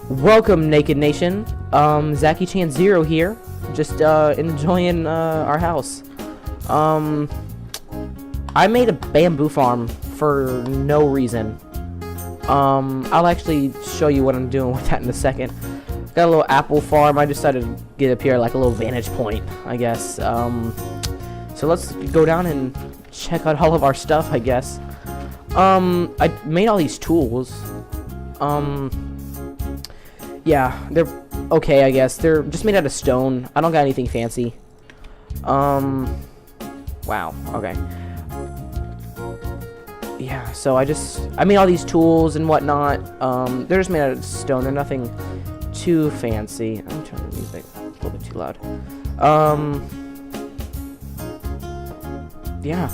Welcome, Naked Nation. Zachy Chan Zero here, just enjoying our house. I made a bamboo farm for no reason. I'll actually show you what I'm doing with that in a second. Got a little apple farm. I decided to get up here like a little vantage point, I guess. So let's go down and check out all of our stuff, I guess. I made all these tools. Yeah, they're okay, I guess. They're just made out of stone. I don't got anything fancy. Wow, okay. Yeah, so I made all these tools and whatnot. They're just made out of stone. They're nothing too fancy. I'm turning the music a little bit too loud. Yeah.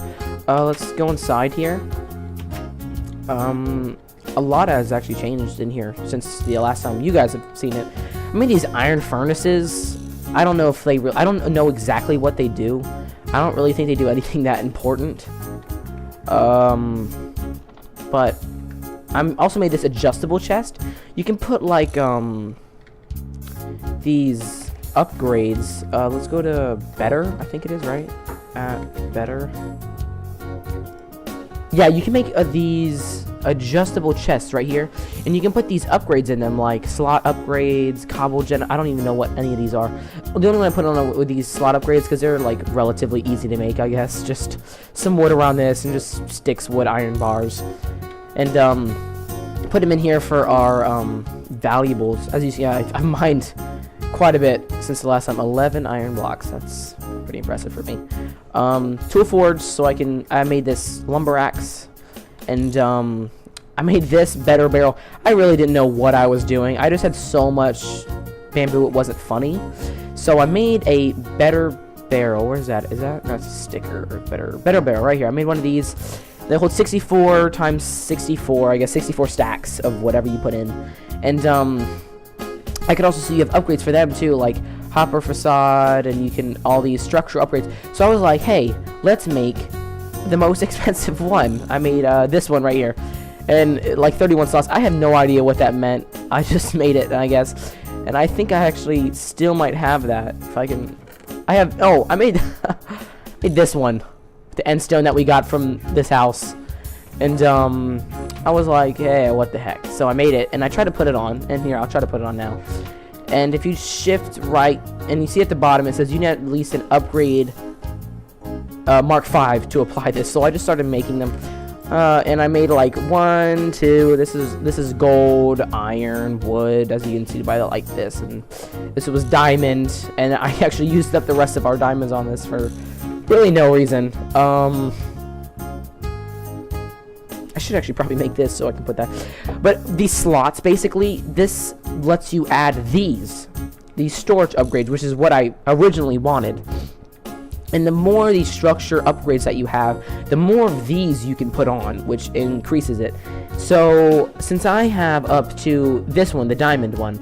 Let's go inside here. A lot has actually changed in here since the last time you guys have seen it. I mean, these iron furnaces, I don't know if they I don't know exactly what they do. I don't really think they do anything that important. But I'm also made this adjustable chest. You can put like these upgrades. Let's go to better, I think it is, right? At better. Yeah, you can make these adjustable chests right here, and you can put these upgrades in them, like slot upgrades, cobble gen. I don't even know what any of these are. The only one I put on with these slot upgrades because they're like relatively easy to make, I guess. Just some wood around this and just sticks, wood, iron bars, and put them in here for our valuables. As you see, I've mined quite a bit since the last time. 11 iron blocks. That's pretty impressive for me. Tool forge, so I made this lumber axe. And I made this better barrel. I really didn't know what I was doing. I just had so much bamboo it wasn't funny. So I made a better barrel. Where's that? That's a sticker. Better barrel right here. I made one of these. They hold 64 times 64. I guess 64 stacks of whatever you put in. And I could also see you have upgrades for them too, like hopper facade, and you can all these structural upgrades. So I was like, hey, let's make the most expensive one. I made this one right here, and like 31 slots. I have no idea what that meant. I just made it, I guess, and I think I actually still might have that if I can. I made made this one, the end stone that we got from this house, and I was like, hey, what the heck? So I made it, and I tried to put it on, and here I'll try to put it on now. And if you shift right, and you see at the bottom it says you need at least an upgrade Mark 5 to apply this. So I just started making them, and I made like 1, 2. This is gold, iron, wood, as you can see by the like this, and this was diamond, and I actually used up the rest of our diamonds on this for really no reason. I should actually probably make this so I can put that. But these slots, basically, this lets you add these storage upgrades, which is what I originally wanted. And the more these structure upgrades that you have, the more of these you can put on, which increases it. So since I have up to this one, the diamond one,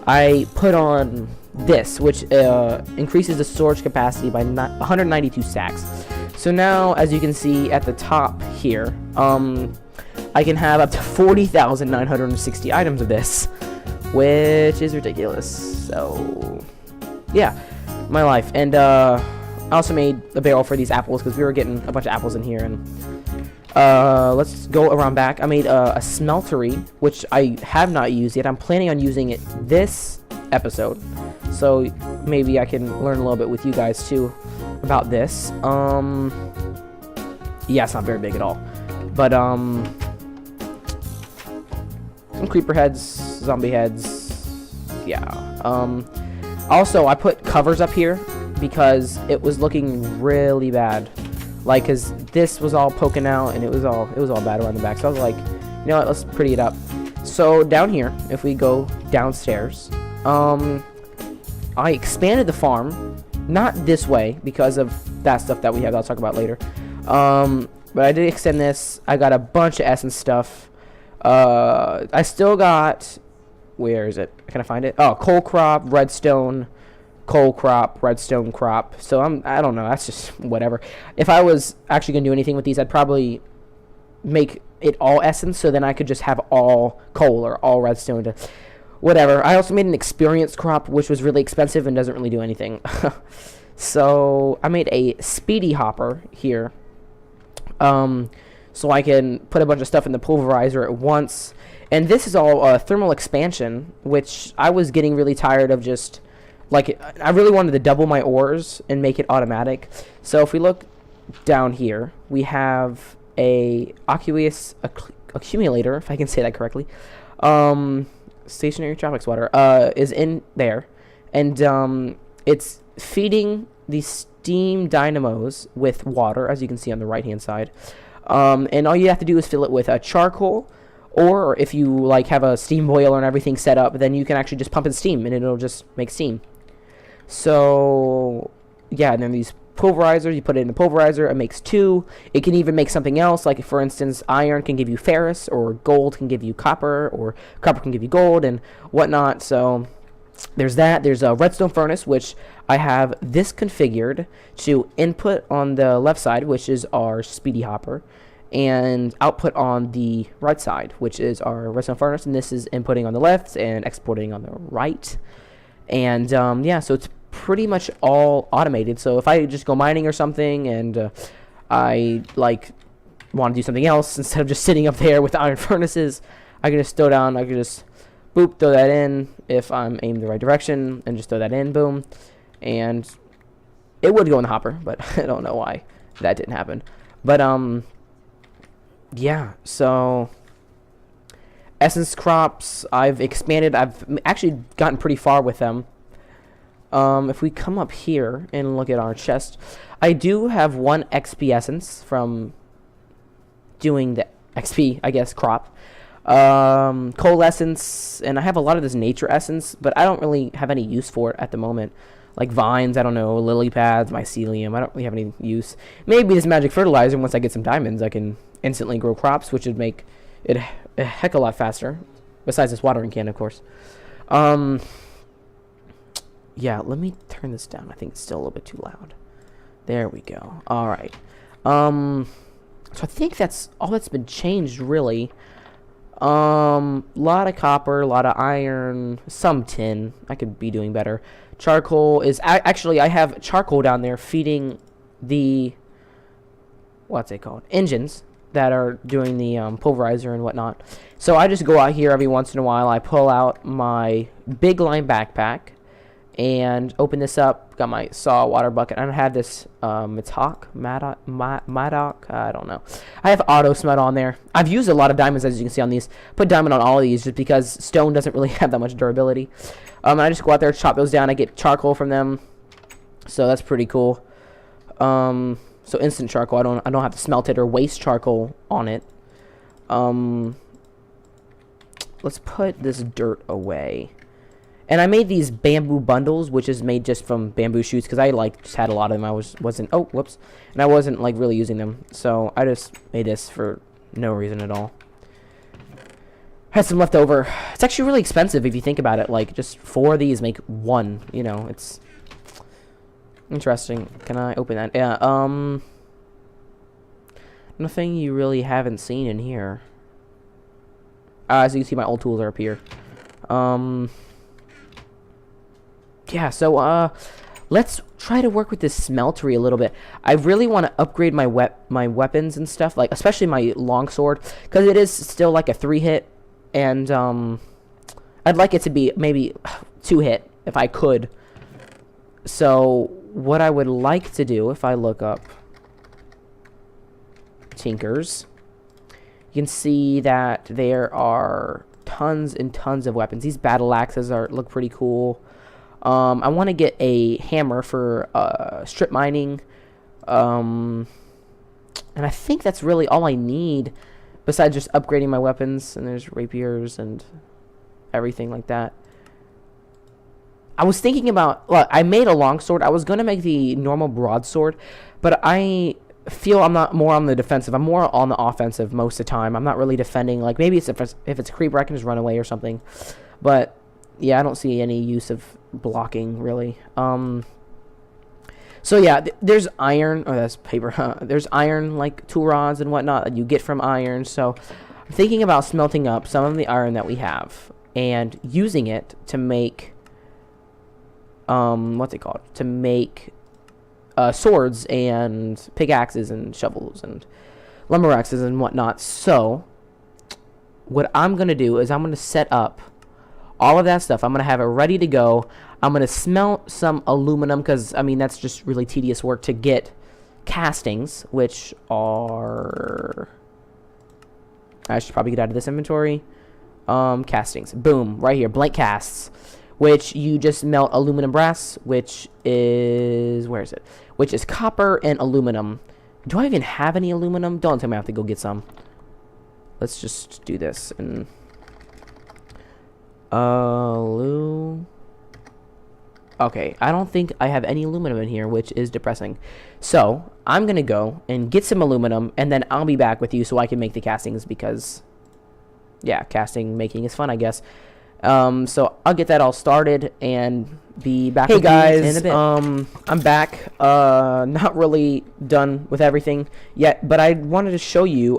I put on this, which increases the storage capacity by 192 stacks. So now, as you can see at the top here, I can have up to 40,960 items of this, which is ridiculous. So yeah, my life. And I also made a barrel for these apples because we were getting a bunch of apples in here. And let's go around back. I made a smeltery, which I have not used yet. I'm planning on using it this episode, so maybe I can learn a little bit with you guys too about this. Yeah, it's not very big at all, but some creeper heads, zombie heads, yeah. Also, I put covers up here because it was looking really bad, like, cause this was all poking out and it was all bad around the back. So I was like, you know what, let's pretty it up. So down here, if we go downstairs, I expanded the farm, not this way because of that stuff that we have that I'll talk about later. But I did extend this. I got a bunch of essence stuff. I still got, where is it? Can I find it? Oh, coal crop, redstone, coal crop, redstone crop. So I don't know, that's just whatever. If I was actually gonna do anything with these, I'd probably make it all essence, so then I could just have all coal or all redstone to whatever. I also made an experience crop, which was really expensive and doesn't really do anything. So I made a speedy hopper here, so I can put a bunch of stuff in the pulverizer at once. And this is all thermal expansion, which I was getting really tired of. Just like, I really wanted to double my ores and make it automatic. So if we look down here, we have a aqueous accumulator, if I can say that correctly. Stationary traffic swatter is in there, and it's feeding the steam dynamos with water, as you can see on the right hand side. And all you have to do is fill it with charcoal, or if you like have a steam boiler and everything set up, then you can actually just pump in steam and it'll just make steam. So yeah, and then these pulverizers, you put it in the pulverizer, it makes 2. It can even make something else, like for instance, iron can give you ferrous, or gold can give you copper, or copper can give you gold, and whatnot. So there's that. There's a redstone furnace, which I have this configured to input on the left side, which is our speedy hopper, and output on the right side, which is our redstone furnace, and this is inputting on the left and exporting on the right. And yeah, so it's pretty much all automated. So if I just go mining or something, and I like want to do something else instead of just sitting up there with the iron furnaces, I can just throw down, I can just boop, throw that in if I'm aimed the right direction, and just throw that in, boom, and it would go in the hopper, but I don't know why that didn't happen. But yeah, so essence crops, I've expanded. I've actually gotten pretty far with them. If we come up here and look at our chest, I do have 1 XP essence from doing the XP, I guess, crop. Coal essence, and I have a lot of this nature essence, but I don't really have any use for it at the moment. Like vines, I don't know, lily pads, mycelium, I don't really have any use. Maybe this magic fertilizer, once I get some diamonds, I can instantly grow crops, which would make it a heck of a lot faster. Besides this watering can, of course. Yeah, let me turn this down. I think it's still a little bit too loud. There we go. Alright. So I think that's all that's been changed, really. Lot of copper, a lot of iron, some tin. I could be doing better. Charcoal is actually, I have charcoal down there feeding the, what's it called, engines that are doing the pulverizer and whatnot. So I just go out here every once in a while. I pull out my big line backpack and open this up. Got my saw, water bucket, and I have this Madoc, I don't know. I have auto smut on there. I've used a lot of diamonds, as you can see on these. Put diamond on all of these just because stone doesn't really have that much durability. And I just go out there, chop those down. I get charcoal from them, so that's pretty cool. So instant charcoal. I don't have to smelt it or waste charcoal on it. Let's put this dirt away. And I made these bamboo bundles, which is made just from bamboo shoots, because I like just had a lot of them. I wasn't oh whoops, and I wasn't like really using them, so I just made this for no reason at all. Had some left over. It's actually really expensive if you think about it. Like just 4 of these make 1. You know, it's interesting. Can I open that? Yeah. Nothing you really haven't seen in here. As you can see, my old tools are up here. Yeah, so let's try to work with this smeltery a little bit. I really want to upgrade my weapons and stuff, like especially my longsword, because it is still like a 3-hit, and I'd like it to be maybe 2-hit if I could. So what I would like to do, if I look up Tinkers, you can see that there are tons and tons of weapons. These battle axes look pretty cool. I want to get a hammer for strip mining, and I think that's really all I need besides just upgrading my weapons. And there's rapiers and everything like that. I was thinking about, look, I made a longsword. I was going to make the normal broadsword, but I feel I'm not more on the defensive. I'm more on the offensive most of the time. I'm not really defending. Like maybe it's if it's a creeper, I can just run away or something. But yeah, I don't see any use of blocking really. So yeah, there's iron, or that's paper, huh? There's iron, like tool rods and whatnot that you get from iron. So I'm thinking about smelting up some of the iron that we have and using it to make, what's it called? To make swords and pickaxes and shovels and lumber axes and whatnot. So what I'm going to do is I'm going to set up all of that stuff. I'm going to have it ready to go. I'm going to smelt some aluminum because, I mean, that's just really tedious work to get castings, which are... I should probably get out of this inventory. Castings. Boom. Right here. Blank casts. Which you just melt aluminum brass, which is... Where is it? Which is copper and aluminum. Do I even have any aluminum? Don't tell me I have to go get some. Let's just do this. And okay, I don't think I have any aluminum in here, which is depressing. So, I'm going to go and get some aluminum, and then I'll be back with you so I can make the castings because, yeah, casting making is fun, I guess. So, I'll get that all started and be back with you in a bit. I'm back. Not really done with everything yet, but I wanted to show you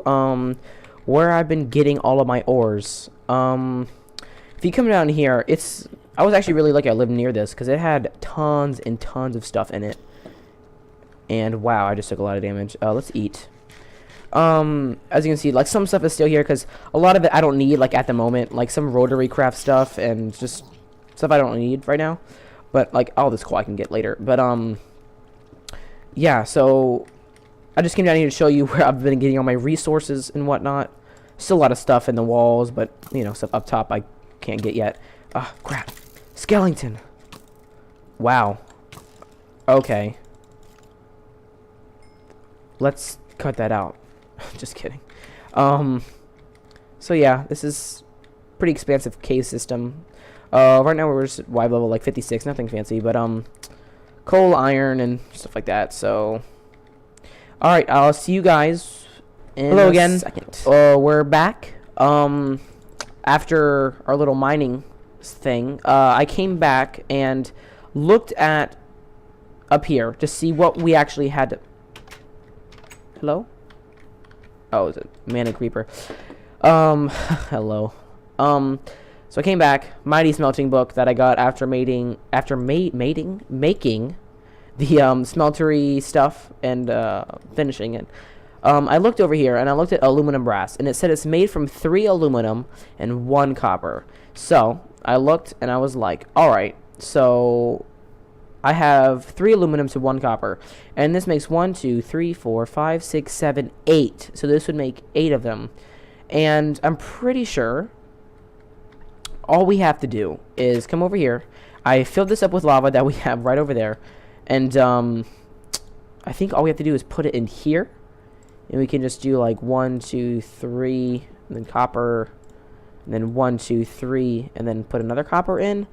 where I've been getting all of my ores. If you come down here, I was actually really lucky I lived near this because it had tons and tons of stuff in it. And wow, I just took a lot of damage. Let's eat. As you can see, like some stuff is still here because a lot of it I don't need like at the moment, like some rotary craft stuff and just stuff I don't need right now. But like all this coal I can get later. But yeah, so I just came down here to show you where I've been getting all my resources and whatnot. Still a lot of stuff in the walls, but you know, stuff up top I can't get yet. Ah, crap. Skeleton. Wow. Okay. Let's cut that out. Just kidding. So yeah, this is pretty expansive cave system. Right now we're just at Y level like 56, nothing fancy, but coal, iron, and stuff like that. So, all right, I'll see you guys in a second. We're back. After our little mining thing, I came back and looked at up here to see what we actually had to... Hello? Oh, is it Mana Creeper? Hello. So I came back, Mighty Smelting Book that I got after making the smeltery stuff and finishing it. I looked over here and I looked at aluminum brass and it said it's made from 3 aluminum and 1 copper. So I looked and I was like, alright, so I have 3 aluminum to 1 copper, and this makes 1, 2, 3, 4, 5, 6, 7, 8. So this would make 8 of them. And I'm pretty sure all we have to do is come over here. I filled this up with lava that we have right over there, and I think all we have to do is put it in here, and we can just do like 1, 2, 3, and then copper, and then 1, 2, 3, and then put another copper in.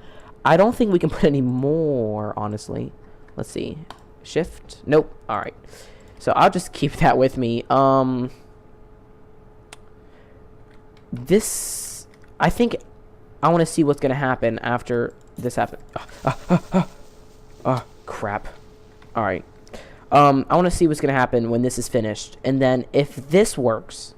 I don't think we can put any more, honestly. Let's see. Shift? Nope. Alright. So I'll just keep that with me. This... I think I want to see what's going to happen after this happens. Oh, crap. Alright. I want to see what's going to happen when this is finished. And then if this works,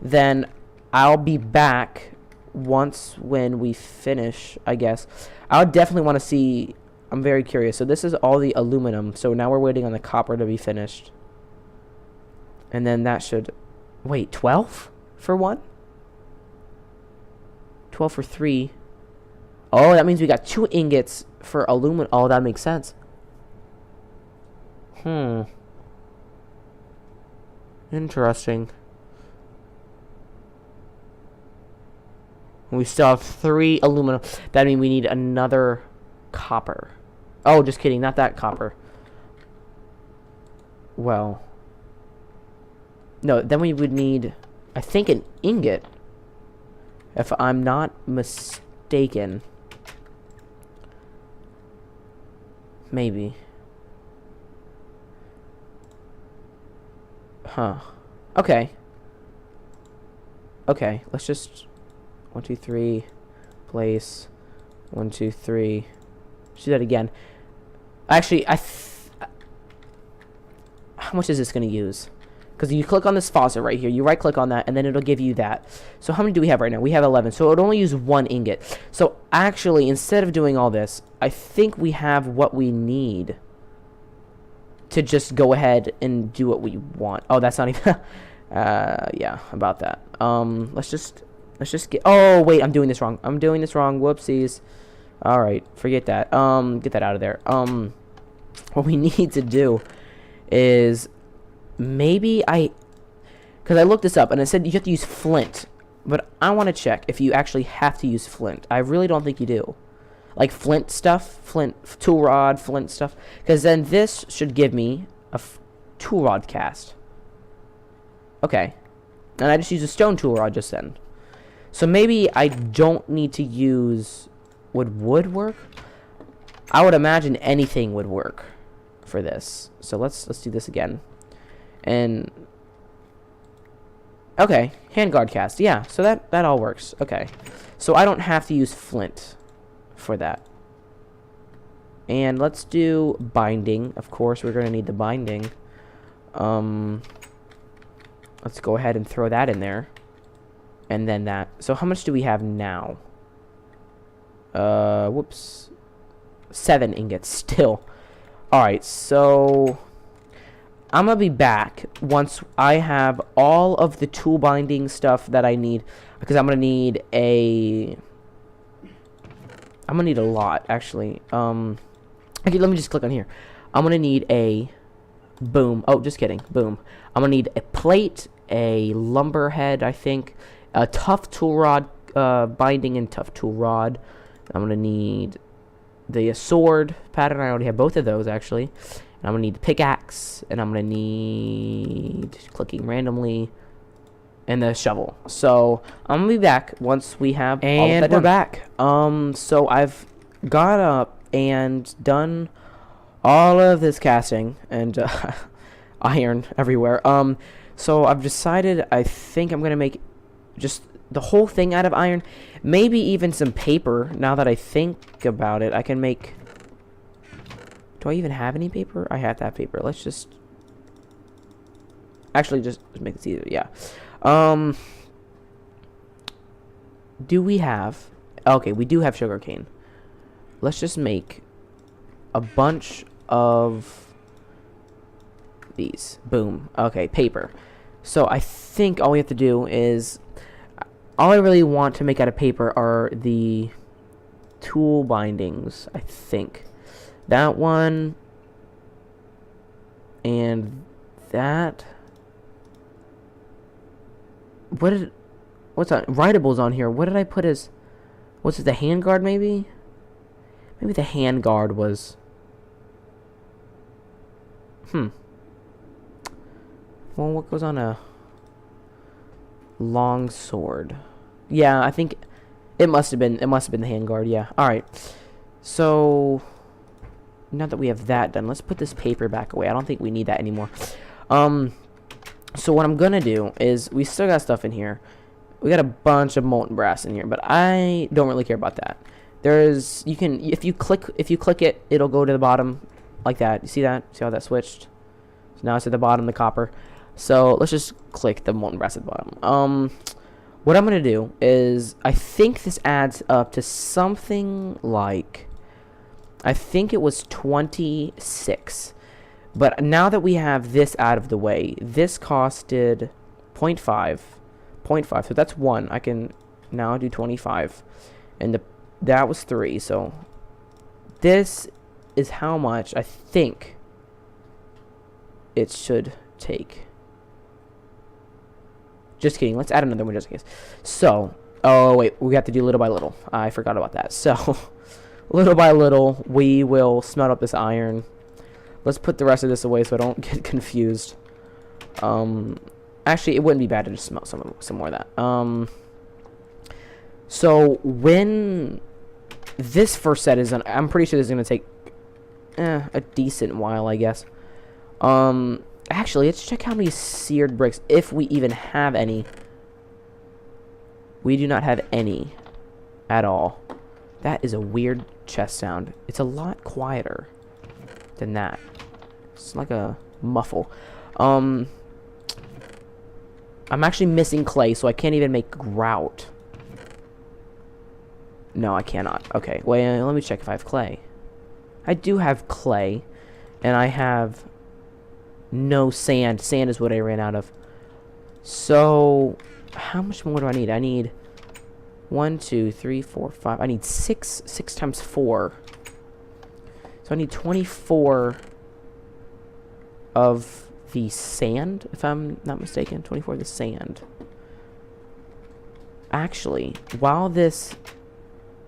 then I'll be back once when we finish, I guess. I would definitely want to see... I'm very curious. So this is all the aluminum. So now we're waiting on the copper to be finished. And then that should... Wait, 12 for 1? 12 for 3. Oh, that means we got 2 ingots for aluminum. Oh, that makes sense. Interesting. We still have 3 aluminum. That means we need another copper. Oh, just kidding. Not that copper. Well. No, then we would need, I think, an ingot. If I'm not mistaken. Maybe. Huh. Okay. Okay, let's just... 1, 2, 3, place, 1, 2, 3. Let's do that again. Actually, how much is this going to use? Because you click on this faucet right here, you right click on that, and then it'll give you that. So how many do we have right now? We have 11, so it'll only use 1 ingot. So actually, instead of doing all this, I think we have what we need to just go ahead and do what we want. Oh, that's not even yeah, about that. Let's just get, oh wait, I'm doing this wrong. Whoopsies. All right, forget that. Get that out of there. What we need to do is maybe because I looked this up and it said you have to use flint, but I want to check if you actually have to use flint. I really don't think you do. Like flint stuff, flint tool rod, flint stuff, because then this should give me a tool rod cast. Okay, and I just use a stone tool rod just then. So maybe I don't need to use. Would wood work? I would imagine anything would work for this. So let's do this again. And okay, handguard cast. Yeah, so that all works. Okay, so I don't have to use flint for that. And let's do binding. Of course, we're gonna need the binding. Let's go ahead and throw that in there, and then that. So how much do we have now? Whoops, 7 ingots still. All right, so I'm gonna be back once I have all of the tool binding stuff that I need, because I'm gonna need a lot actually. Okay, let me just click on here. I'm gonna need a boom. Oh, just kidding. Boom. I'm gonna need a plate, a lumber head, I think, a tough tool rod, binding and tough tool rod. I'm gonna need the sword pattern. I already have both of those actually. And I'm gonna need the pickaxe, and I'm gonna need clicking randomly, and the shovel. So I'm gonna be back once we have all of that done. We're back. So I've got up and done all of this casting and iron everywhere. So I've decided I think I'm gonna make just the whole thing out of iron, maybe even some paper. Now that I think about it, I can make. Do I even have any paper? I have that paper. Let's just actually just make this easier. Yeah. Do we have? Okay, we do have sugarcane. Let's just make a bunch of these. Boom. Okay, paper. So I think all we have to do is, all I really want to make out of paper are the tool bindings, I think. That one and that. What's on? Writables on here. What did I put as? What's it? The handguard maybe? Maybe the handguard was. Well, what goes on a long sword? Yeah, I think it must have been. It must have been the handguard. Yeah. All right. So now that we have that done, let's put this paper back away. I don't think we need that anymore. So what I'm gonna do is, we still got stuff in here. We got a bunch of molten brass in here, but I don't really care about that. There's, you can, if you click it, it'll go to the bottom like that. You see that? See how that switched? So now it's at the bottom, the copper. So let's just click the molten brass at the bottom. What I'm gonna do is, I think this adds up to something like, I think it was 26. But now that we have this out of the way, this costed 0.5. So that's 1. I can now do 25. And that was 3. So this is how much I think it should take. Just kidding. Let's add another one just in case. So, oh wait, we have to do little by little. I forgot about that. So, little by little, we will smelt up this iron. Let's put the rest of this away so I don't get confused. Actually, it wouldn't be bad to just smelt some more of that. So when this first set is done, I'm pretty sure this is gonna take a decent while, I guess. Actually, let's check how many seared bricks, if we even have any. We do not have any at all. That is a weird chest sound. It's a lot quieter than that. It's like a muffle. I'm actually missing clay, so I can't even make grout. No, I cannot. Okay, wait, let me check if I have clay. I do have clay, and I have no sand. Sand is what I ran out of. So, how much more do I need? I need 1, 2, 3, 4, 5. I need 6. 6 times 4. So I need 24 of the sand, if I'm not mistaken. 24 of the sand. Actually, while this...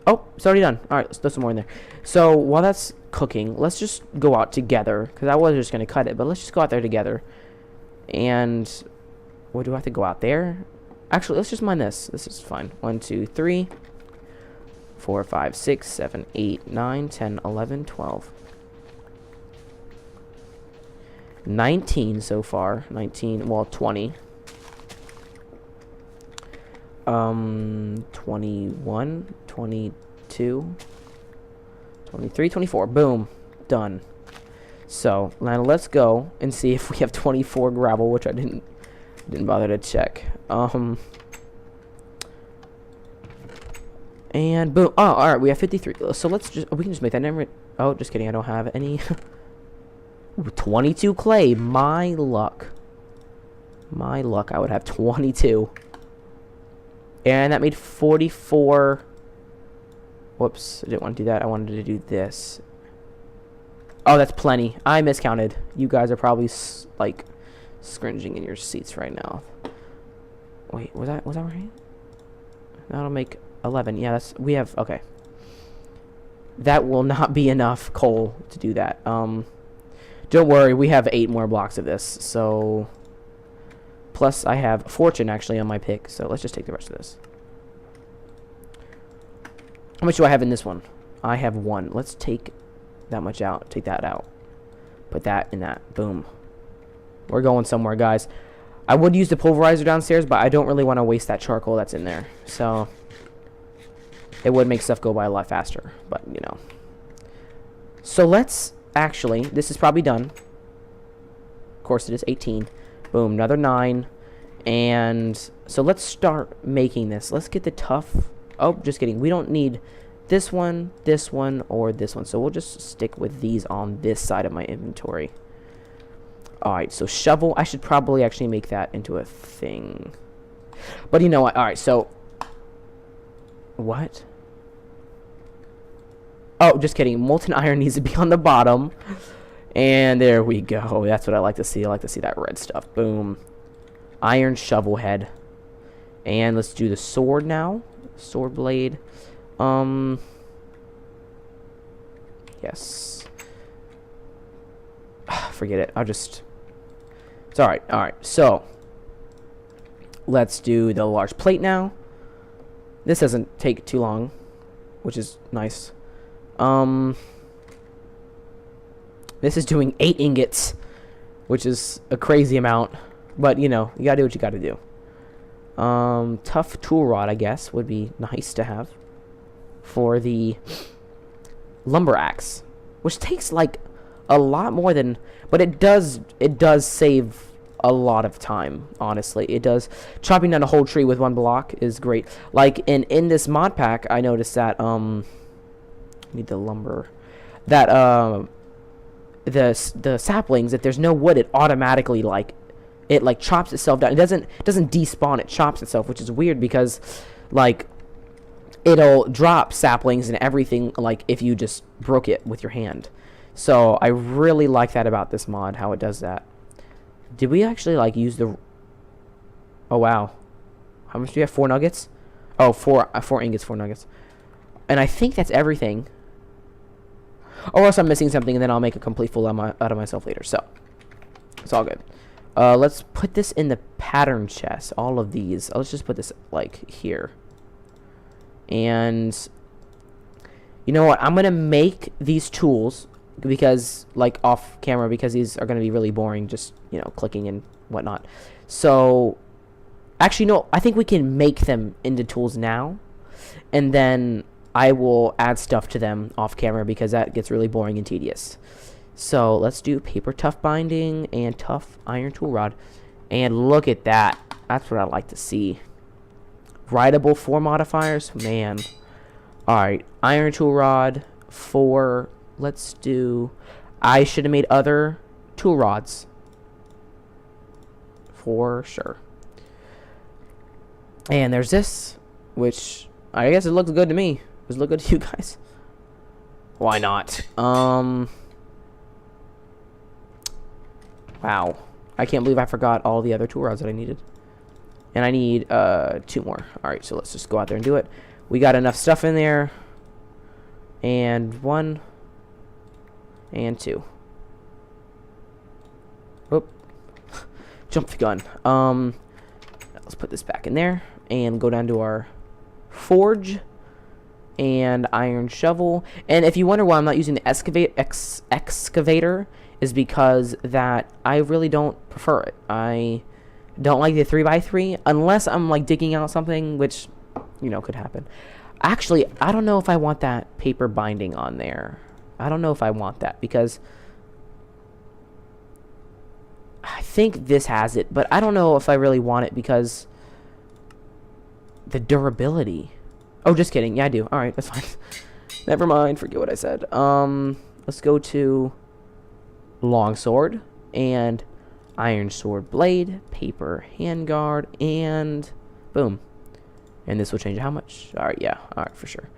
Oh, it's already done. Alright, let's throw some more in there. So, while that's cooking, let's just go out together. Because I was just going to cut it, but let's just go out there together. And... What do I have to go out there? Actually, let's just mine this. This is fine. 1, 2, 3, 4, 5, 6, 7, 8, 9, 10, 11, 12. 19 so far. 19, well, 20. 21, 22, 23, 24. Boom. Done. So, now let's go and see if we have 24 gravel, which I didn't bother to check. And boom. Oh, alright, we have 53. So let's just, we can just make that number. Oh, just kidding, I don't have any. Ooh, 22 clay. My luck. My luck, I would have 22. And that made 44. Whoops, I didn't want to do that. I wanted to do this. Oh, that's plenty. I miscounted. You guys are probably, like, scringing in your seats right now. Wait, was that right? That'll make 11. Yeah, that's, we have, okay. That will not be enough coal to do that. Don't worry, we have 8 more blocks of this, so... Plus, I have fortune, actually, on my pick, so let's just take the rest of this. How much do I have in this one? I have 1. Let's take that much out. Take that out. Put that in that. Boom. We're going somewhere, guys. I would use the pulverizer downstairs, but I don't really want to waste that charcoal that's in there. So, it would make stuff go by a lot faster, but, you know. So, let's actually, this is probably done. Of course, it is 18. Boom, another 9. And so let's start making this. Let's get the tough. Oh, just kidding. We don't need this one, or this one. So we'll just stick with these on this side of my inventory. Alright, so shovel. I should probably actually make that into a thing. But you know what? Alright, so. What? Oh, just kidding. Molten iron needs to be on the bottom. And there we go. That's what I like to see. I like to see that red stuff. Boom. Iron shovel head. And let's do the sword now. Sword blade. Yes. Forget it. I'll just... It's alright. Alright. So. Let's do the large plate now. This doesn't take too long. Which is nice. This is doing 8 ingots, which is a crazy amount. But, you know, you gotta do what you gotta do. Tough tool rod, I guess, would be nice to have for the lumber axe, which takes, like, a lot more than... But it does save a lot of time, honestly. It does. Chopping down a whole tree with 1 block is great. Like, in this mod pack, I noticed that, need the lumber. That, the saplings, if there's no wood, it automatically it chops itself down. It doesn't despawn, it chops itself, which is weird because like it'll drop saplings and everything like if you just broke it with your hand. So I really like that about this mod, how it does that. Did we actually like use the... Oh wow. How much do you have? 4 nuggets? Oh, 4 ingots, 4 nuggets. And I think that's everything. Or else I'm missing something, and then I'll make a complete fool out of myself later. So, it's all good. Let's put this in the pattern chest. All of these. Let's just put this, like, here. And, you know what? I'm going to make these tools, because, like, off camera, because these are going to be really boring, just, you know, clicking and whatnot. So, actually, no. I think we can make them into tools now. And then... I will add stuff to them off camera because that gets really boring and tedious. So let's do paper tough binding and tough iron tool rod. And look at that. That's what I like to see. Writable 4 modifiers, man. Alright, iron tool rod 4. Let's do, I should have made other tool rods for sure. And there's this, which I guess it looks good to me. Does it look good to you guys? Why not? Wow. I can't believe I forgot all the other tool rods that I needed. And I need 2 more. Alright, so let's just go out there and do it. We got enough stuff in there. And 1 and 2. Whoop. Jump the gun. Let's put this back in there and go down to our forge and iron shovel. And if you wonder why I'm not using the excavator, is because that I really don't prefer it. I don't like the 3x3 unless I'm like digging out something, which, you know, could happen. Actually, I don't know if I want that paper binding on there. I don't know if I want that because I think this has it, but I don't know if I really want it because the durability. Oh, just kidding. Yeah, I do. All right, that's fine. Never mind. Forget what I said. Let's go to longsword and iron sword blade, paper handguard, and boom. And this will change how much? All right, yeah. All right, for sure.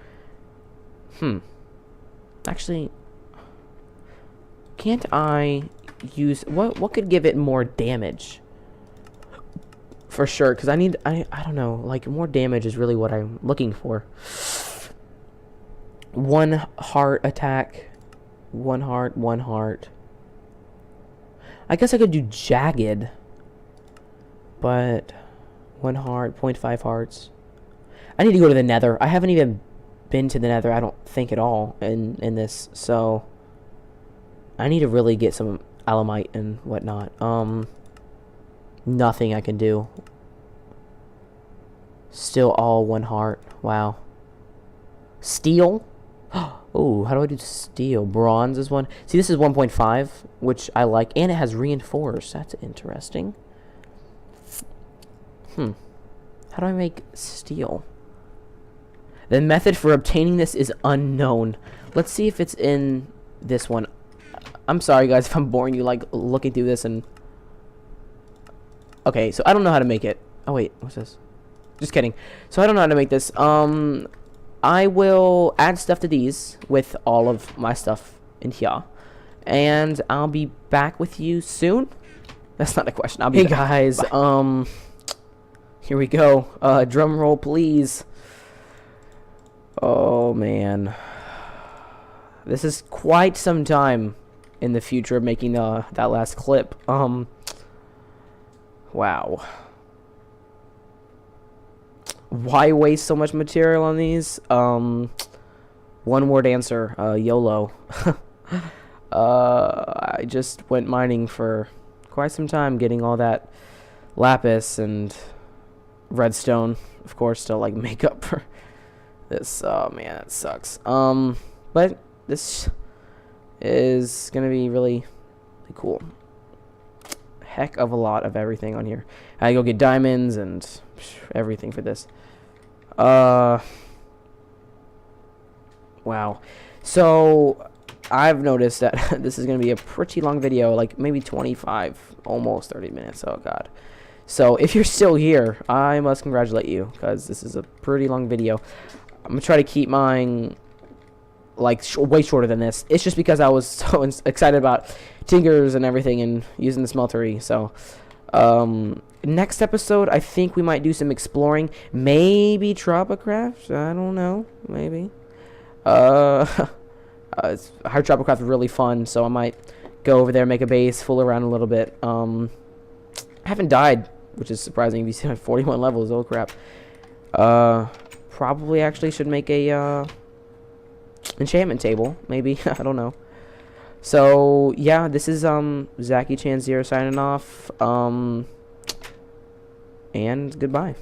Actually, can't I use what could give it more damage? For sure, because I don't know, like more damage is really what I'm looking for. 1 heart attack, 1 heart, 1 heart. I guess I could do jagged, but 1 heart, 0.5 hearts. I need to go to the nether. I haven't even been to the nether, I don't think, at all in this, so I need to really get some alamite and whatnot. Nothing I can do. Still all 1 heart. Wow. Steel? Oh, how do I do steel? Bronze is 1. See, this is 1.5, which I like, and it has reinforced. That's interesting. How do I make steel? The method for obtaining this is unknown. Let's see if it's in this one. I'm sorry, guys, if I'm boring you, like, looking through this and... Okay, so I don't know how to make it. Oh, wait, what's this? Just kidding. So I don't know how to make this. I will add stuff to these with all of my stuff in here. And I'll be back with you soon. That's not a question. I'll be back. Hey, guys, bye. Here we go. Drum roll, please. Oh, man. This is quite some time in the future of making that last clip. Wow. Why waste so much material on these? One word answer, YOLO. I just went mining for quite some time, getting all that lapis and redstone, of course, to like make up for this. Oh man, that sucks. But this is gonna be really cool. Heck of a lot of everything on here. I go get diamonds and everything for this. Wow. So I've noticed that this is gonna be a pretty long video, like maybe 25, almost 30 minutes. Oh god. So if you're still here, I must congratulate you, because this is a pretty long video. I'm gonna try to keep mine like way shorter than this. It's just because I was so excited about tinkers and everything and using the smeltery. So next episode, I think we might do some exploring, maybe Tropicraft. I don't know, maybe Hard Tropicraft is really fun, so I might go over there, make a base, fool around a little bit. I haven't died, which is surprising. You see, 41 levels. Oh crap. Probably actually should make a enchantment table, maybe. I don't know. So yeah, this is Zachy Chan 0 signing off, and goodbye.